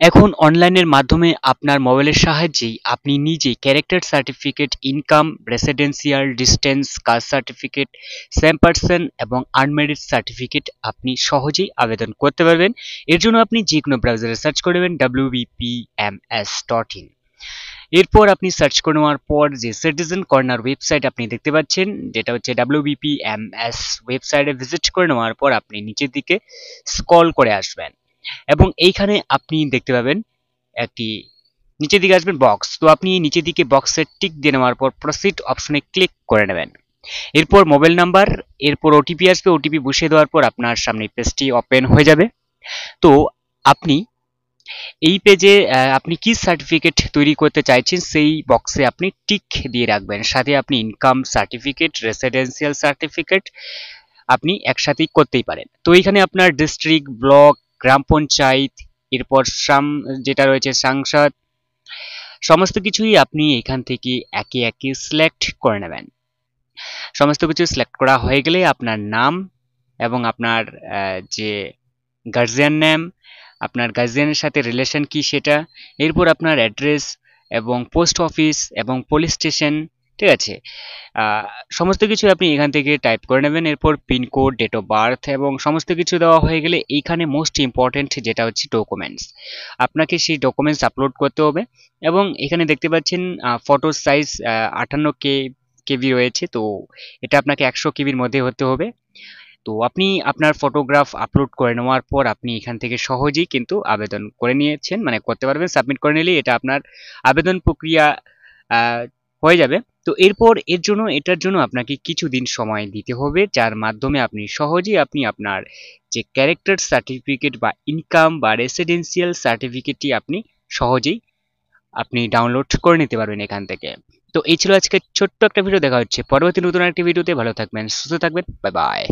এখন অনলাইনের মাধ্যমে আপনার মোবাইলের সাহায্যেই আপনি নিজেই character certificate, income, residential, distance, caste certificate, same person এবং আনমেরিড সার্টিফিকেট আপনি সহজেই আবেদন করতে পারবেন। এর জন্য আপনি যে কোনো ব্রাউজারে সার্চ করে নেবেন wbpms.in। এরপর আপনি সার্চ করে নেওয়ার পর যে সিটিজেন কর্নার ওয়েবসাইট আপনি দেখতে পাচ্ছেন, যেটা হচ্ছে wbpms ওয়েবসাইটে ভিজিট করে নেওয়ার পর আপনি নিচের দিকে স্ক্রল করে আসবেন এবং এইখানে আপনি দেখতে পাবেন একটি নিচের দিকে আসবেন বক্স। তো আপনি নিচের দিকে বক্সের টিক দিয়ে নেওয়ার পর প্রসিড অপশনে ক্লিক করে নেবেন। এরপর মোবাইল নাম্বার, এরপর ওটিপি আসবে। ওটিপি বসিয়ে দেওয়ার পর আপনার সামনে পেজটি ওপেন হয়ে যাবে। তো আপনি এই পেজে আপনি কি সার্টিফিকেট তৈরি করতে চাইছেন সেই বক্সে আপনি টিক দিয়ে রাখবেন। সাথে আপনি ইনকাম সার্টিফিকেট, রেসিডেন্সিয়াল সার্টিফিকেট আপনি একসাথেই করতেই পারেন। তো এখানে আপনার ডিস্ট্রিক্ট, ব্লক, গ্রাম পঞ্চায়েত, এরপর যেটা রয়েছে সাংসদ, সমস্ত কিছুই আপনি এখান থেকে একে একে সিলেক্ট করে নেবেন। সমস্ত কিছু সিলেক্ট করা হয়ে গেলে আপনার নাম এবং আপনার যে গার্জিয়ান নেম, আপনার গার্জিয়ানের সাথে রিলেশন কি সেটা, এরপর আপনার অ্যাড্রেস এবং পোস্ট অফিস এবং পুলিশ স্টেশন, ঠিক আছে। আহ, সমস্ত কিছু আপনি এখান থেকে টাইপ করে নেবেন। এরপর পিনকোড, ডেট অফ বার্থ এবং সমস্ত কিছু দেওয়া হয়ে গেলে এইখানে মোস্ট ইম্পর্টেন্ট যেটা হচ্ছে ডকুমেন্টস, আপনাকে সেই ডকুমেন্টস আপলোড করতে হবে। এবং এখানে দেখতে পাচ্ছেন ফটোর সাইজ 58 কেবি রয়েছে। তো এটা আপনাকে 100 কেবির মধ্যে হতে হবে। তো আপনি আপনার ফটোগ্রাফ আপলোড করে নেওয়ার পর আপনি এখান থেকে সহজেই কিন্তু আবেদন করে নিয়েছেন, মানে করতে পারবেন। সাবমিট করে নিলেই এটা আপনার আবেদন প্রক্রিয়া আহ, হয়ে যাবে। তো এরপর এটার জন্য আপনাকে কিছুদিন সময় দিতে হবে, যার মাধ্যমে আপনি সহজেই আপনার যে ক্যারেক্টার সার্টিফিকেট বা ইনকাম বা রেসিডেন্সিয়াল সার্টিফিকেটটি আপনি সহজেই ডাউনলোড করে নিতে পারবেন এখান থেকে। তো এই ছিল আজকে ছোট্ট একটা ভিডিও। দেখা হচ্ছে পরবর্তী নতুন একটা ভিডিওতে। ভালো থাকবেন, সুস্থ থাকবেন, বাই বাই।